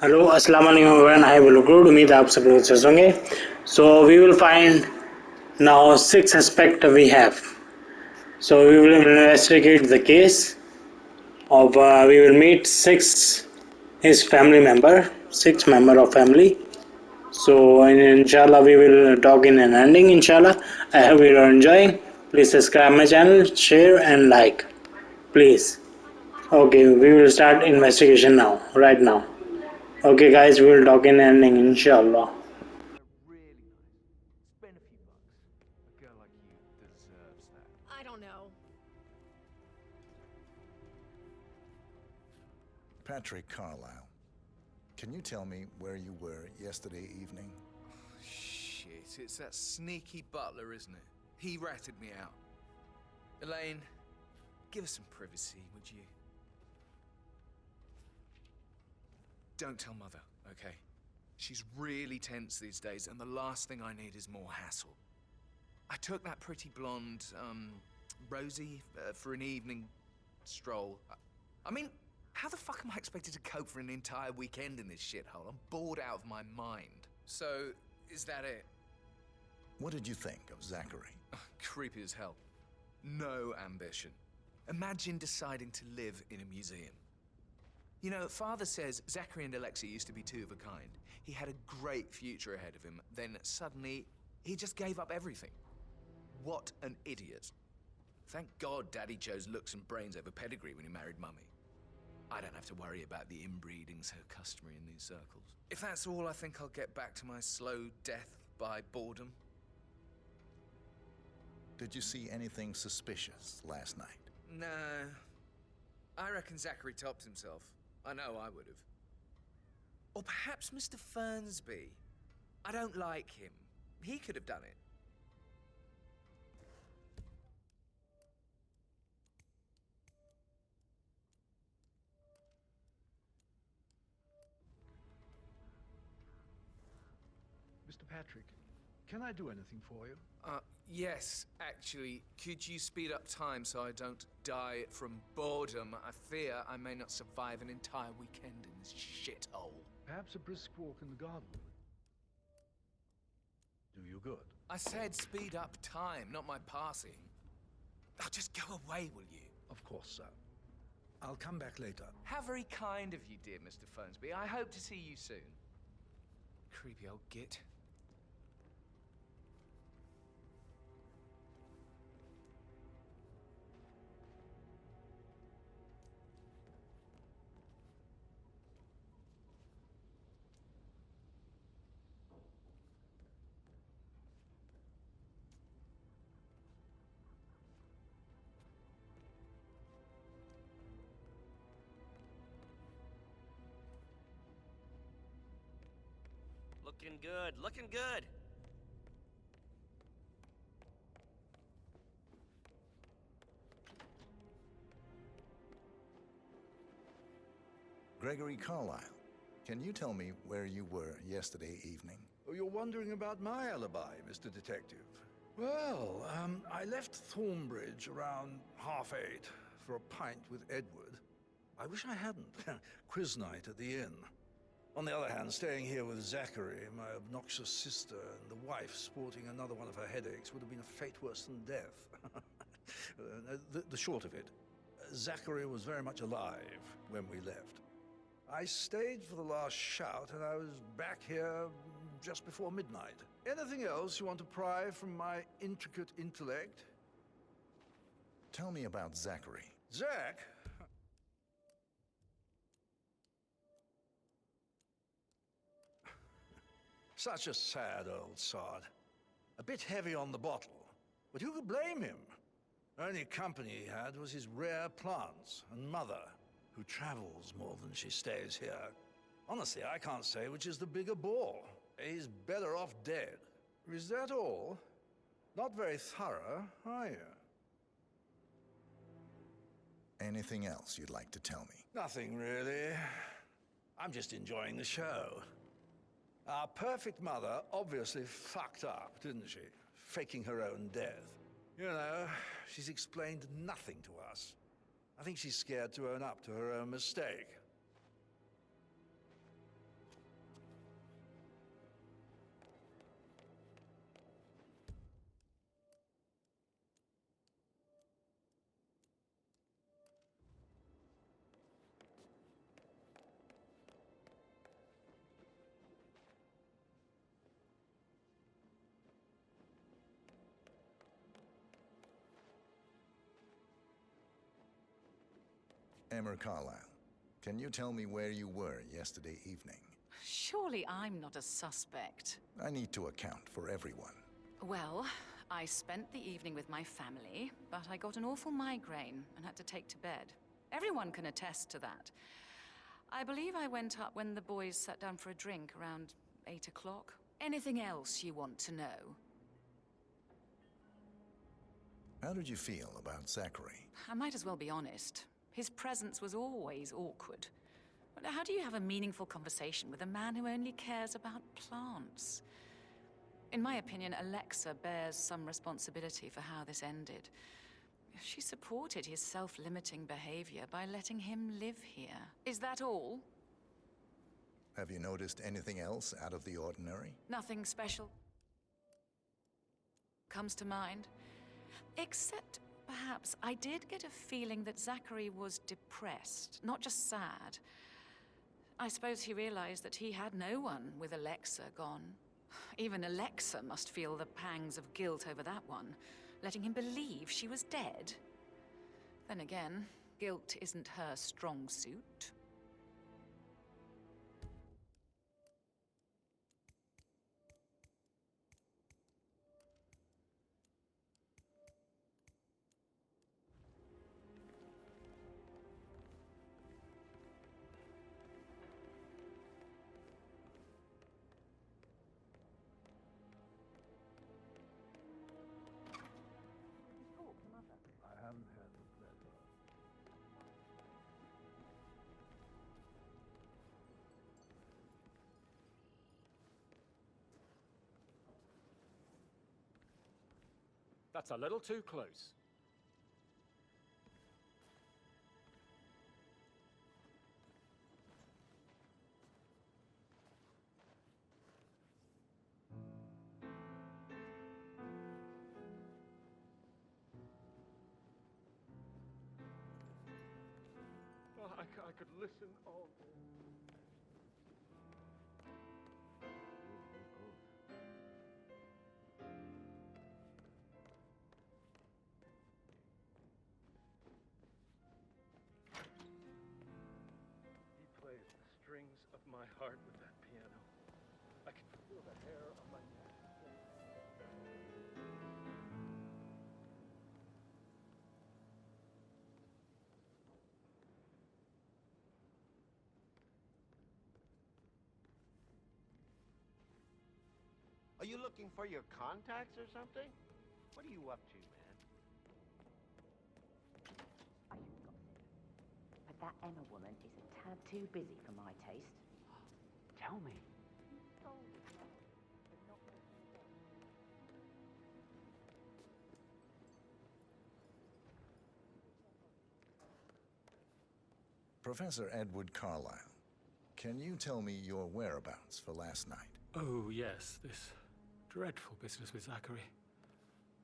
Hello अस्सलाम वालेकुम everyone hi वलेकुम उम्मीद है आप सब लोग अच्छे होंगे so we will find now six aspect we have so we will investigate the case of we will meet his family member six member of family so inshallah we will talk in an ending inshallah I hope you are enjoying please subscribe my channel share and like please okay we will start investigation now right now okay guys we will talk in ending inshallah. Really nice. Spend a few bucks. A girl like you deserves that. I don't know. Patrick Carlisle, can you tell me where you were yesterday evening? Shit, it's that sneaky butler, isn't it? He ratted me out. Elaine, give us some privacy, would you? Don't tell Mother, okay? She's really tense these days, and the last thing I need is more hassle. I took that pretty blonde, Rosie, for an evening stroll. I mean, how the fuck am I expected to cope for an entire weekend in this shithole? I'm bored out of my mind. So, is that it? What did you think of Zachary? Creepy as hell. No ambition. Imagine deciding to live in a museum. You know, Father says Zachary and Alexia used to be two of a kind. He had a great future ahead of him, then suddenly, he just gave up everything. What an idiot. Thank God Daddy chose looks and brains over pedigree when he married Mummy. I don't have to worry about the inbreeding so customary in these circles. If that's all, I think I'll get back to my slow death by boredom. Did you see anything suspicious last night? No. I reckon Zachary topped himself. I know I would have. Or perhaps Mr. Fernsby. I don't like him. He could have done it. Mr. Patrick, can I do anything for you? Yes, actually. Could you speed up time so I don't die from boredom? I fear I may not survive an entire weekend in this shithole. Perhaps a brisk walk in the garden would do you good. I said speed up time, not my passing. Oh, just go away, will you? Of course, sir. I'll come back later. How very kind of you, dear Mr. Fernsby. I hope to see you soon. Creepy old git. Looking good, looking good. Gregory Carlisle, can you tell me where you were yesterday evening? Oh, you're wondering about my alibi, Mr. Detective. Well, I left Thornbridge around 8:30 for a pint with Edward. I wish I hadn't. Quiz night at the inn. On the other hand, staying here with Zachary, my obnoxious sister, and the wife sporting another one of her headaches would have been a fate worse than death. The short of it, Zachary was very much alive when we left. I stayed for the last shout, and I was back here just before midnight. Anything else you want to pry from my intricate intellect? Tell me about Zachary. Zach? Such a sad old sod. A bit heavy on the bottle, but who could blame him? Only company he had was his rare plants and mother, who travels more than she stays here. Honestly, I can't say which is the bigger bore. He's better off dead. Is that all? Not very thorough, are you? Anything else you'd like to tell me? Nothing really. I'm just enjoying the show. Our perfect mother obviously fucked up, didn't she? Faking her own death. You know, she's explained nothing to us. I think she's scared to own up to her own mistake. Emmer Carlisle, can you tell me where you were yesterday evening? Surely I'm not a suspect. I need to account for everyone. Well, I spent the evening with my family, but I got an awful migraine and had to take to bed. Everyone can attest to that. I believe I went up when the boys sat down for a drink around 8 o'clock. Anything else you want to know? How did you feel about Zachary? I might as well be honest. His presence was always awkward. But how do you have a meaningful conversation with a man who only cares about plants? In my opinion, Alexa bears some responsibility for how this ended. She supported his self-limiting behavior by letting him live here. Is that all? Have you noticed anything else out of the ordinary? Nothing special comes to mind. Except, perhaps, I did get a feeling that Zachary was depressed, not just sad. I suppose he realized that he had no one with Alexa gone. Even Alexa must feel the pangs of guilt over that one, letting him believe she was dead. Then again, guilt isn't her strong suit. I haven't had the pleasure. That's a little too close. Oh, I could listen all day. He plays the strings of my heart with that piano. I can feel the hair on my neck. Are you looking for your contacts or something? What are you up to, man? I should have gossip. But that Emma woman is a tad too busy for my taste. Tell me. Professor Edward Carlisle, can you tell me your whereabouts for last night? Oh, yes, this dreadful business with Zachary.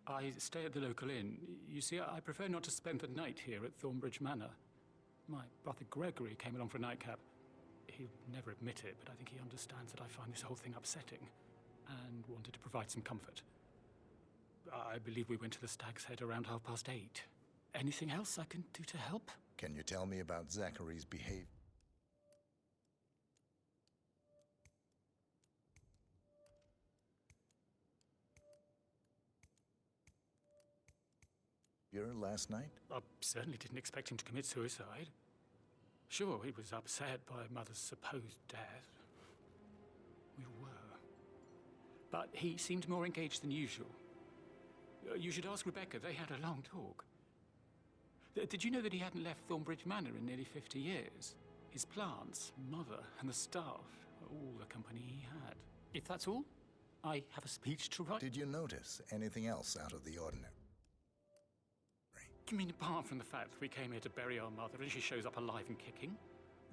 I stay at the local inn. You see, I prefer not to spend the night here at Thornbridge Manor. My brother Gregory came along for a nightcap. He'll never admit it, but I think he understands that I find this whole thing upsetting and wanted to provide some comfort. I believe we went to the Stag's Head around 8:30. Anything else I can do to help? Can you tell me about Zachary's behavior? Last night? I certainly didn't expect him to commit suicide. Sure, he was upset by Mother's supposed death. We were. But he seemed more engaged than usual. You should ask Rebecca. They had a long talk. Did you know that he hadn't left Thornbridge Manor in nearly 50 years? His plants, Mother, and the staff, all the company he had. If that's all, I have a speech to write. Did you notice anything else out of the ordinary? You mean apart from the fact that we came here to bury our mother and she shows up alive and kicking?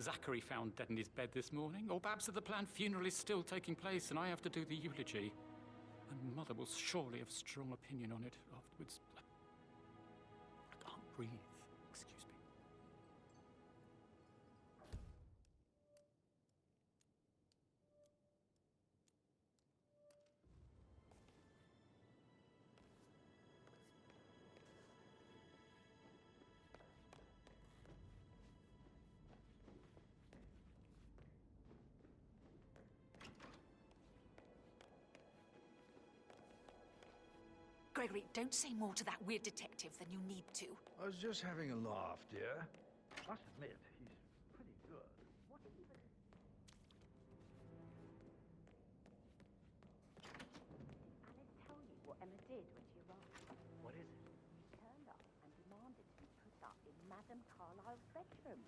Zachary found dead in his bed this morning? Or perhaps that the planned funeral is still taking place and I have to do the eulogy? And Mother will surely have a strong opinion on it afterwards. I can't breathe. Excuse me. Gregory, don't say more to that weird detective than you need to. I was just having a laugh, dear. Must admit, he's pretty good. What did you... And I'll tell you what Emma did when she arrived. What is it? She turned up and demanded to be put up in Madame Carlyle's bedroom.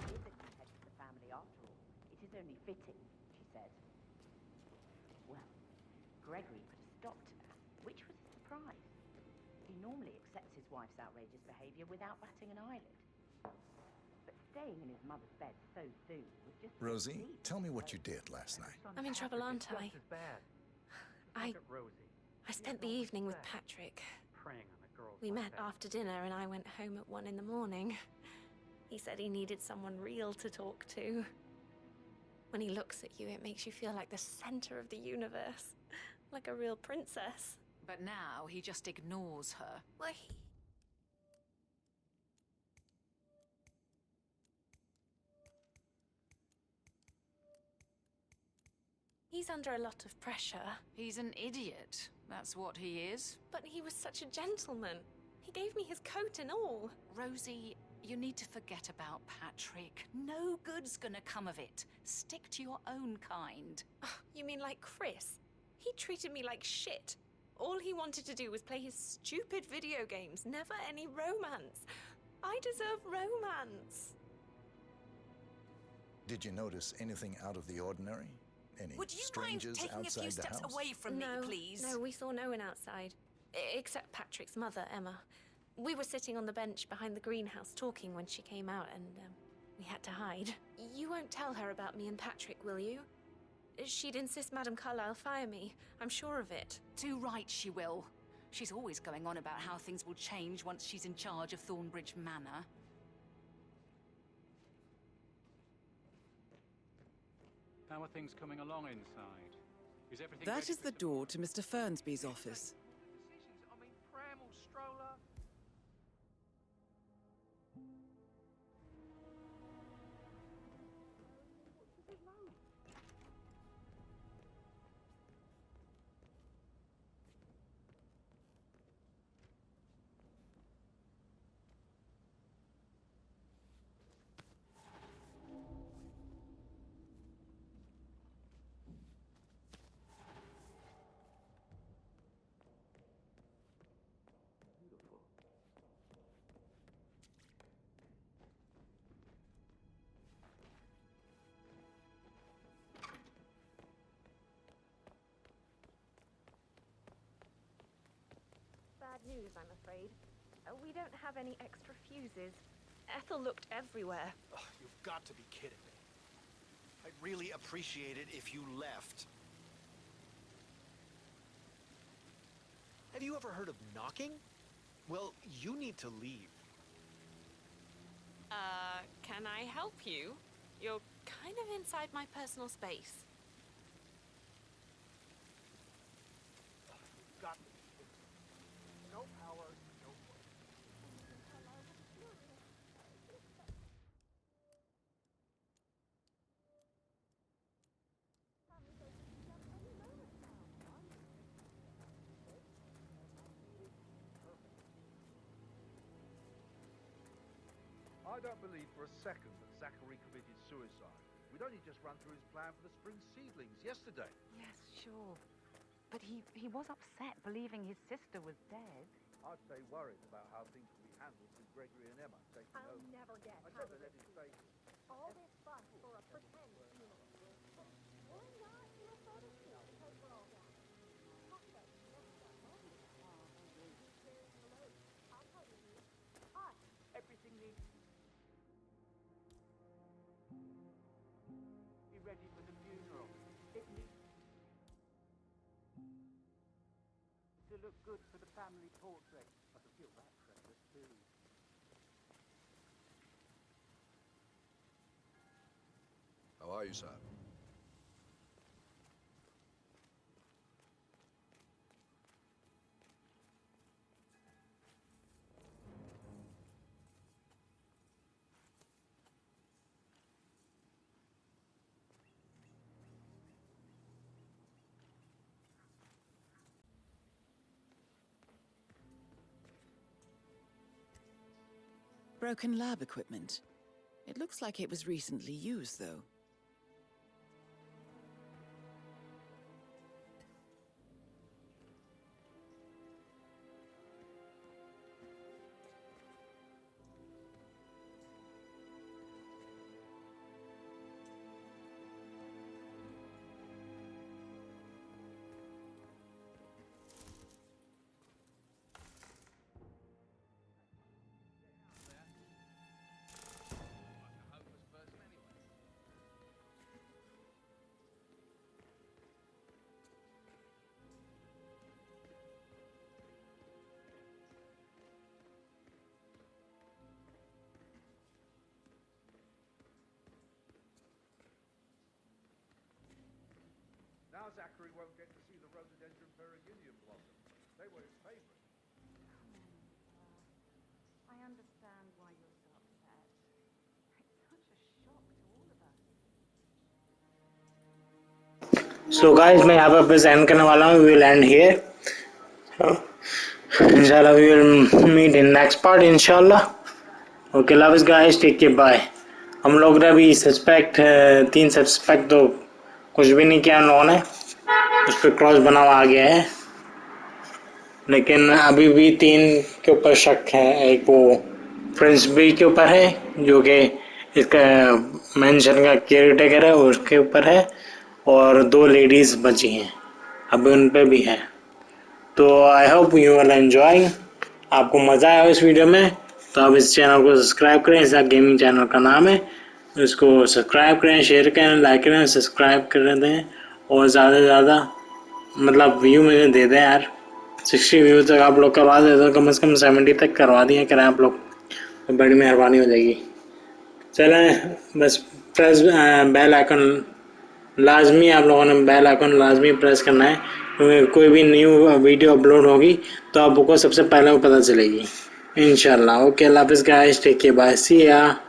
She is a new head of the family after all. It is only fitting, she said. Well, Gregory put a stop to that, which was a surprise. He normally accepts his wife's outrageous behaviour without batting an eyelid. But staying in his mother's bed so soon was just... Rosie, tell me what you did last night. I'm in trouble, aren't I? Just as bad. I- Look at Rosie. I spent the evening with Patrick. Preying on a girl. We met after dinner and I went home at 1 a.m. He said he needed someone real to talk to. When he looks at you, it makes you feel like the center of the universe. Like a real princess. But now he just ignores her. Well, he's under a lot of pressure. He's an idiot. That's what he is. But he was such a gentleman. He gave me his coat and all. Rosie, you need to forget about Patrick. No good's gonna come of it. Stick to your own kind. You mean like Chris? He treated me like shit. All he wanted to do was play his stupid video games, never any romance. I deserve romance. Did you notice anything out of the ordinary? Any Would you mind strangers taking a outside few the steps house? away from me, please? No, we saw no one outside. Except Patrick's mother, Emma. We were sitting on the bench behind the greenhouse talking when she came out and we had to hide. You won't tell her about me and Patrick, will you? She'd insist Madame Carlyle fire me. I'm sure of it. Too right she will. She's always going on about how things will change once she's in charge of Thornbridge Manor. How are things coming along inside? Is everything That ready is for the some- door to Mr. Fernsby's office. Decisions. I mean, Pram or Stroller. Bad news, I'm afraid. We don't have any extra fuses. Ethel looked everywhere. Oh, you've got to be kidding me. I'd really appreciate it if you left. Have you ever heard of knocking? Well, you need to leave. Can I help you? You're kind of inside my personal space. You've got to be kidding me. No power, no work. I don't believe for a second that Zachary committed suicide. We'd only just run through his plan for the spring seedlings yesterday. Yes, sure. But he was upset believing his sister was dead. I'd say worried about how things will be handled with Gregory and Emma taking I'll over. never get I out said of let it. him stay here. All this fuss for a pretend funeral. Why not do a photo shoot? Because we're all down. Talk about it. Next time, huh? There's the load. I'll tell you who. Us. Everything needs be ready for the funeral. It needs to look good for the family portrait. I can feel that pressure too. How are you, sir? broken lab equipment. It looks like it was recently used, though. Now Zachary won't get to see the rhododendron periginium blossoms. They were his favorite. I understand why you're so upset. It's such a shock to all of us. So guys, मैं यहाँ पर बस and करने वाला हूँ. We will end here. Inshallah, we will meet in next part. Inshallah. Okay, love you guys. Take care. Bye. हम लोग ने अभी तीन सस्पेक्ट तो कुछ भी नहीं किया उन्होंने. उस पर क्रॉस बना हुआ आ गया है, लेकिन अभी भी 3 के ऊपर शक है. एक वो फ्रेंड्स बी के ऊपर है जो कि इसका मेंशन का केयर टेकर है, उसके ऊपर है, और 2 लेडीज बची हैं अभी उन पे भी है. तो I hope you will enjoy. आपको मज़ा आया इस वीडियो में तो आप इस चैनल को सब्सक्राइब करें. इसका गेमिंग चैनल का नाम है. इसको सब्सक्राइब करें, शेयर करें, लाइक करें, सब्सक्राइब कर दें और ज़्यादा से ज़्यादा मतलब व्यू मुझे दे दें यार. 60 व्यू तक आप लोग करवा दें तो कम से कम 70 तक करवा दिए करें आप लोग तो बड़ी मेहरबानी हो जाएगी. चलें, बस प्रेस बेल आइकन लाजमी, आप लोगों ने बेल आइकन लाजमी प्रेस करना है क्योंकि कोई भी न्यू वीडियो अपलोड होगी तो आपको सबसे पहले वो पता चलेगी इंशाल्लाह. ओके, अल्लाह हाफ़िज़ गाइस, टेक केयर, बाय, सी या.